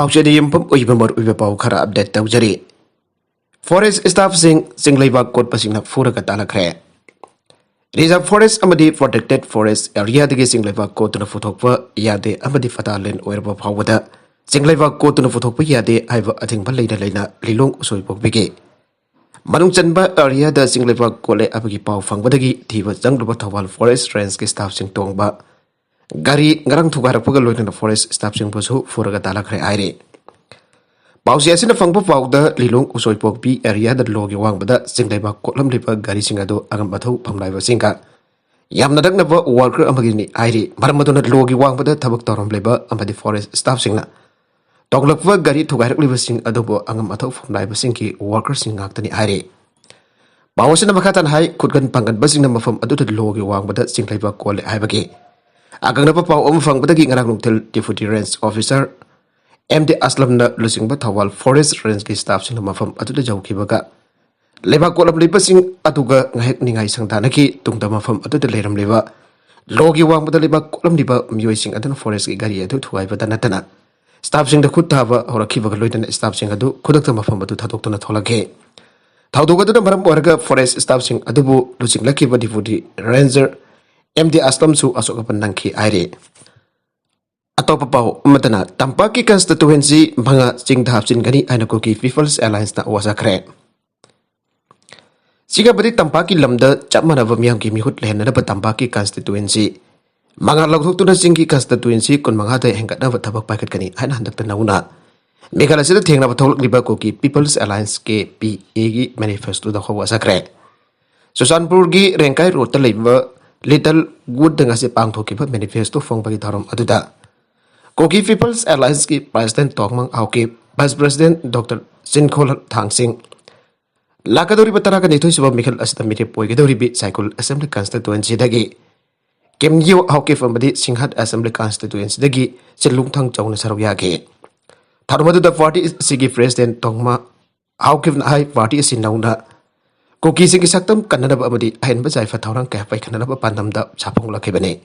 Pauchadi Impum Uibamur Uibapau Kara update Taujari. Forest staff sing Singleva Court Pasina Furakatala Kre. Reserve Forest Amadi Protected Forest area the Singleva Court to the Fotopa Yade Amadi Fatalin Uerba Powada. Singleva Court to the Fotopa Yade Iva Ating Paleda Lena Lilong Soipok Bigi. Manung Chanba area the Singleva Kole Abagi Pau Fangbadagi Tiva Zanglubataval Forest Range staff sing Tongba. Gari ngarang thugara puga loin na forest staff sing pusu furaga tala khre aire pausi asina fangpa pauda lilong usoi pokpi area da logi wang bada singlaiba kolam lipa gari singa do agam bathau phamlaiba singa yamna dakna ba worker amagi ni aire maramadona logi wang bada thabak torom leba amadi forest staff singna toglakwa gari thugara liba sing adobo agam bathau phamlaiba singki worker singa tani aire pausina makatan hai khutgan pangan basingna mafam adu logi wang bada singlaiba kole aibagi Aganapa Pau Omfang Badagi Naranutil Deputy Range Officer MD Aslam na Lusing Batawal Forest Range staff sing mafam atuda Jaukibaga. Leba Kolam Lipasing Atuga Ningai Santanaki, Tungda Mafam Atuda Leram Leva. Logi Wang Badaliba Kolam Diba Muising Adan Forest Gari to Ivadanatana. Staff sing the Kutava or a Kiva Lutan staff sing Adu, Kudaka Mafam Atu Tatokana Tolake. Tauduga to the Maram Orga Forest staff sing Adubu, Lusing Lakiva Deputy Ranger. MD Aslam su asok nangki aire. Atau papau matana tampaki constituency banga sing tahap sin gani anakoki People's Alliance na wasakre. Siga beri tampaki lamda chapmana vamyang ki mihut lehna na tampaki constituency. Manga laghok tu na singki constituency kun manga da hengkat na tabak paket gani ana handak tanauna. Megala sida thengna bathol riba koki People's Alliance ke PA gi manifesto da wasakre. Susanpur gi rengkai road talaiba Little good dengan si pang thoki pa manifesto fong bagi tharom aduda. Koki People's Alliance ki President Tokmang Auki Vice President Dr. Sinkhol Thangsing. Lakadori batara ka nito subab Michael Asita Mire Poi Gadori Bit Cycle Assembly Constituency dagi. Kemyo Auki from Badi Singhat Assembly Constituency dagi Silung Thang Chong Saroyaki. Tharumadu the party is Sigi President Tokma Auki High Party is in Nauna. Koki sing saktam Canada Abadi Hen Bazai Fatorang Cafe Canada Pandam da Sapong Lakibane.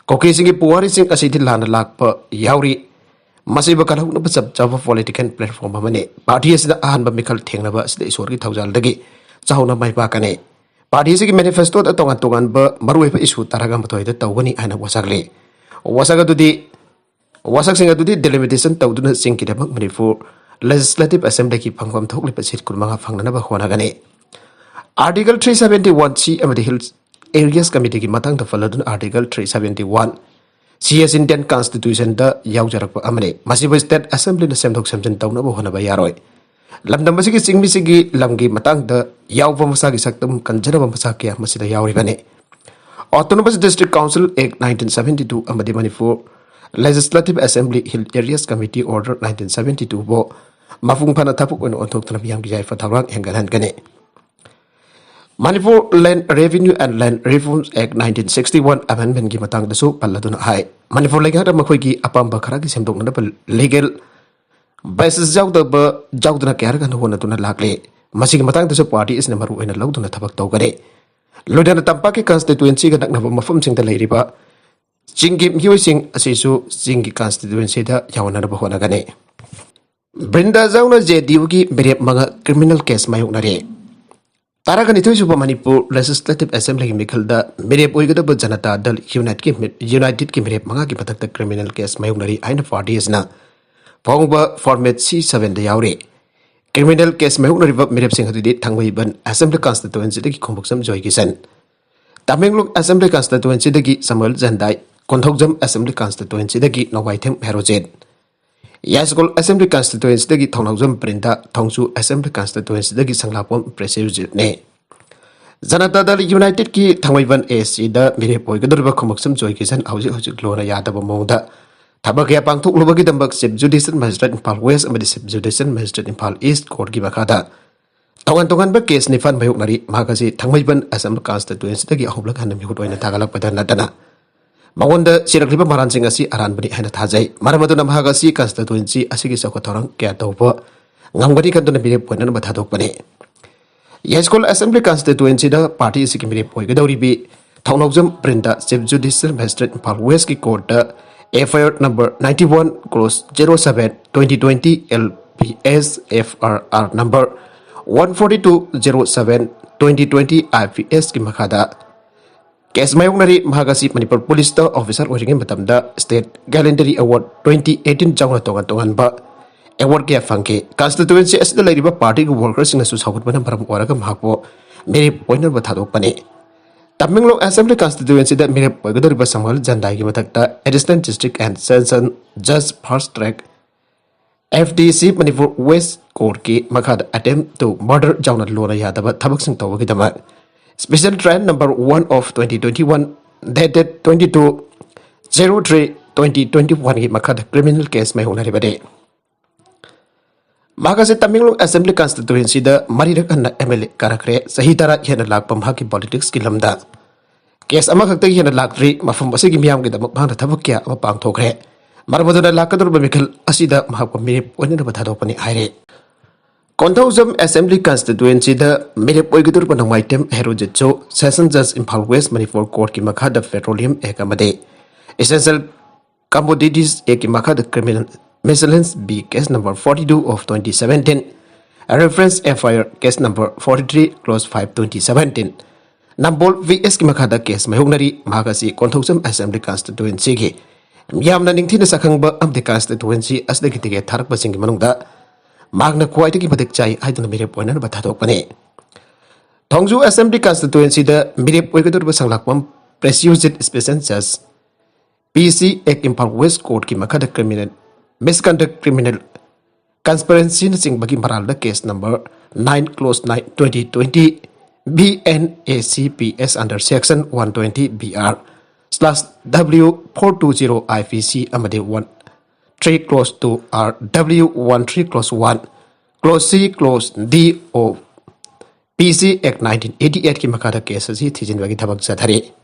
Koki sing Puari sing a city land lakpa Yauri Masiba Kalang Java political platform Mane. Party is the Ahan Bamical Tingnabas the Isori Tauzal Dagi Sauna Mai Bakane. Party sing manifesto the Tongan Tongan Maruepa issue Taragamato the Tawani and Wasagli. Wasaga to the Wasak sing to the delimitation Tauduna sing Kidabak Manifu Legislative Assembly ki Pangam Tokli Pasit Kurmanga Fanganaba Honagane. Article 371C amadi Hills Areas Committee ki matang da faladun Article 371 CS Indian Constitution da yaujarak pa amane masiba State Assembly na semdok semjen tauna bo hona ba yaroi lamdam masigi singmi sigi lamgi matang da yauwa masagi saktam kanjana ba masakya masida yauri bane Autonomous District Council Act 1972 amadi Manipur Legislative Assembly Hill Areas Committee Order 1972 bo mafung phana thapuk on onthok thanam yang bijai fathaurang hengalan gane Manipur Land Revenue and Land Reforms Act 1961 Amendment ki matang dasu paladuna hai Manipur legara makhoi ki apamba khara ki semdok na legal basis jawdana kyar kan hona tuna lakle masig matang dasu party is na maru ena lawduna thabak tawgare lodana tampa ki constituency ga nakna mafam sing da leiriba jingi mhioi sing asisu jingi constituency da yawana ba hona gane Brinda zawna JDU ki berep manga criminal case mayuk nare Tarakan itu supa Manipur Legislative Assembly Mikhalda Mirep Oigada Janata Dal United ki Mirep Manga ki Patak criminal case mayung dari aina parties na Pongba format C7 da yaure criminal case mayung dari Mirep Singh Hadi Thangwai ban Assembly Constituency ki Khombuksam Joy Kisan Tamenglong Assembly Constituency ki Samuel Zandai Konthokjam Assembly Constituency ki Nowaithem Herojet Yaskol Assembly Constituency dagi Thongnawjam Printa Thongsu Assembly Constituency dagi Sanglapom Presidency ne Janata Dal United ki Thangwaiban AC da Mire Poigadurba Khomaksam Joy Kisan Hauji Lora Yadaba Mongda Tabakya Pangthok Lubagi Dambak Sib Judicial Magistrate Impal West amadi Sib Judicial Magistrate Impal East Court ki Makada Tongan ba case ni fan mayuk nari makasi Thangwaiban Assembly Constituency dagi ahoblak hanam hut oina tagalak padan nadana Mawanda sirakliba maran sing asi aran bani hana thajai maramadu namhaga si constituency asigi sakotorang kya tawpa ngamgani kantuna bire poina na bathadok bane Yaskol Assembly Constituency da party asigi bire poi gadori bi Thongnawjam Printa Chief Judicial Magistrate Impal West ki court da FIR number 91 close 07 2020 LPS FRR number 14207 2020 IPS ki makhada case mayongnari mahagasi Manipur Police ta officer oring matamda State Gallantry Award 2018 jawna tongan ba award kya fangke constituency asida lariba party workers sing su sagut banam param waraga mahpo mere pointer ba thadok pane Tamilnadu Assembly constituency that mere poigadoriba samal jandai ki matakta Additional District and Session Judge Fast Track FDC Manipur West Court ki makhad attempt to murder jawna lona yadaba thabak sing tawagi dama Special Trend number 1 of 2021 dated 22/03/2021 ki makhad criminal case may honari bade Magase Tamilnadu Assembly constituency da marirak anna MLA karakre sahitara hena lakpam haki politics ki lamda case ama khakta hena lakri mafam asigi miyam ki damak bhang thabak kya ama pang thokre marmaduna lakadur bamikal asida mahakwa mirip oinna bathadopani haire Kontauzam Assembly constituency da mirip oigadur banang item herojitcho Session Judge Imphal West Manipur Court ki makhada petroleum ekamade essential commodities ki makhada criminal Miscellaneous B case number 42 of 2017, a reference FIR case number 43 close 5 2017. Nambol VS Kimakada case Mahunari Magasi Kontausam Assembly constituency ki. Yamna ningtina sakangba of the constituency as the Kitige Tarak Basing Manunda. Magna quite ki patik chai I don't mirip one but Hatopane. Tongju Assembly constituency the mirip Wigadur Basanglakam precious it special as PC Ek Impal West Court ki Makada criminal. Misconduct criminal conspiracy sing bagi maral the case number 9 close 9 2020 BNACPS under section 120 BR slash W 420 IPC amade 1 3 close 2 R W 13 close 1 close C close D O PC Act 1988 ki makada case si thijin bagi thabak sathari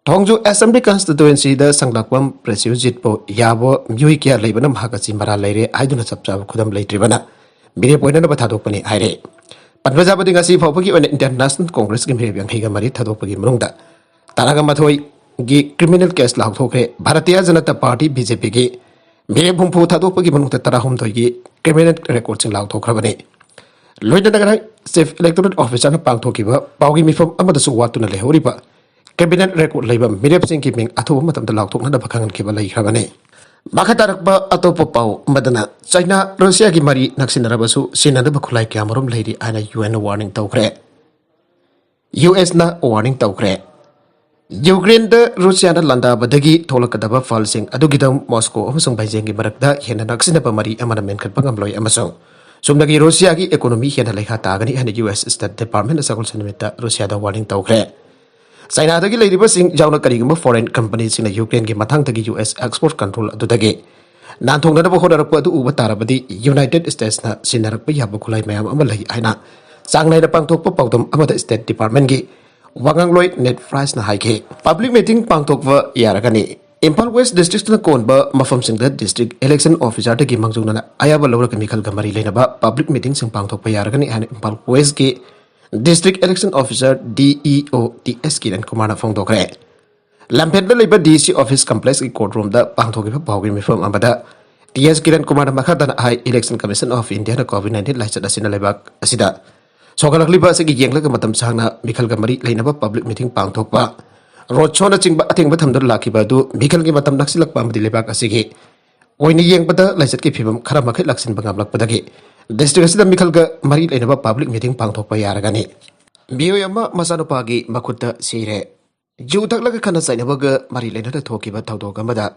Tongju Assembly constituency the Sanglakam Presujit po Yabo Muikia Labanam Hakasi Mara Lere, I do not subscribe Kudam Late Tribana. Miri point of Batadopani Ire. Panvazabadi Gasi Popaki on International Congress Kim Higan Higamari Tadopagi Munda. Taragamatoi Gi criminal case Lautoke, Baratia Zanata Party BJP. Miri Pumpu Tadopagi Munta Tarahum Togi, criminal records in Lautokrabani. Lloyd Safe Electoral Officer Pangtokiba, Paugi from Amadasuatuna Lehoriba. Cabinet record labor mirip sing keeping atu matam dalak tok na bakangan kiba lai khabane makatarak ba ato popau madana China Russia ki mari naksinarabasu sinada bakhulai kyamarum leiri ana UN warning tawkre US na warning tawkre Ukraine da Russia na landa badagi tholakadaba fal sing adugidam Moscow amasung Beijing ki marakda hena naksinaba mari amana menkhat pangamloi amasung sumdagi Russia ki economy hena lekha tagani ana US State Department asakul sanmita Russia da warning tawkre China dagi leiriba sing jauna kariguma foreign companies in Ukraine ki mathang dagi US export control adudagi nanthong na bo hodarappa adu uba tarabadi United States na sinarakpa yaba khulai mayam ama lai aina changnai na pangthokpa pawdam amada State Department ki wangangloi net price na haike public meeting pangthokwa yaragani Impal West District na konba mafam singda district election officer dagi mangjuna na ayaba lawra ka mikhal gamari leinaba public meeting sing pangthokpa yaragani ana Impal West ki District Election Officer DEO TS Kiran Kumar Fong Dokre. Lampet the Labor DC Office Complex in courtroom the Pangtoki Pawin from Amada. TS Kiran Kumar Makatan High Election Commission of India COVID-19 license Asina Lebak Asida. Sokalakli Basaki Yang Matam Sana, Mikal Gamari, Lainaba public meeting Pangtokpa. Rochona Chingba, I think Batam the Lucky Badu, Mikal Gimatam Naxilak Pam de Lebak Asigi. When Yang Bada, Lyset Kipim, Karamak Laxin Bangablak Badagi. District Asida Mikalga Marie Lenaba public meeting Pangtokpa Yaragani. Bioyama Masanopagi Makuta Sire. Jutak Kana Sainabaga Marie Lenata Tokiba Tauto Gamada.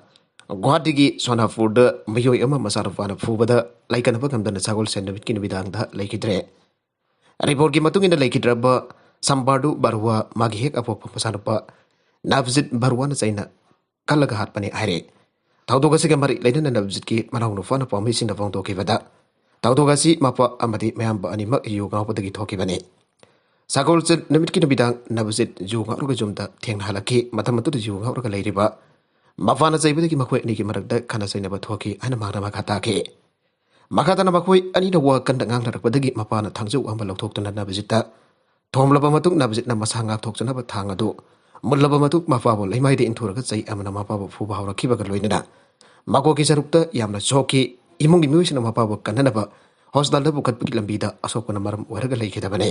Guadigi Sona Furda Mioyama Masarafana Fubada like an abagam than the Sagol Send with Kinabidanga Lake Dre. Reporgi Matung in the Lake Draba, Sambardu Barua Magihek Apo Masanapa Nabzit Baruana Zaina Kalagahat Pani Ire. Tautogasika Marie Lenan and Nabziki Manano Fana for missing the Fonto Kivada. Tautogasi Mapa Amadi Mayamba Anima Yoga with the Tokibane. Sagol said Namiki Bidang Nabzit Juga Rugajumta, Tiang Halaki, Matamatu Juga Ladiba. Mafana Zabiki Makwe Niki Marada Kanasai Nabatoki and Maramakatake. Makatana Makwe, I need a work and the Angler Padagi Mapana Tangzu Ambalo Toktan Nabzita. Tom Labamatung Nabzit Namasanga Toktan Tangado. मुल्लबा मतुक मापाबो लेमाइदे इंथोरगा चै अमना मापाबो फुबा हौरखिबगा लोइनना मागोकी सरुक्ता यामना जोकी इमुंगी मिउसिना मापाबो कन्ननबा hospital पुखत्पगी लंबीदा असोकना मरम ओरगा लेखिदबने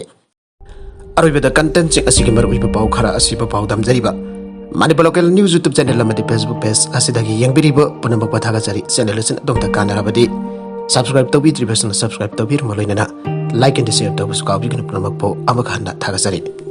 अरोइबदा content check असिगी मरुइबा पाउ खरा असिबा पाउ दमजरिबा Manipur local news YouTube channel lamadi Facebook page asidagi yangbiriba punamba pathaga chari channel sin domta kanarabadi subscribe to be subscribe to be maloinana like and share to subscribe to be punamakpo amakhanna thaga chari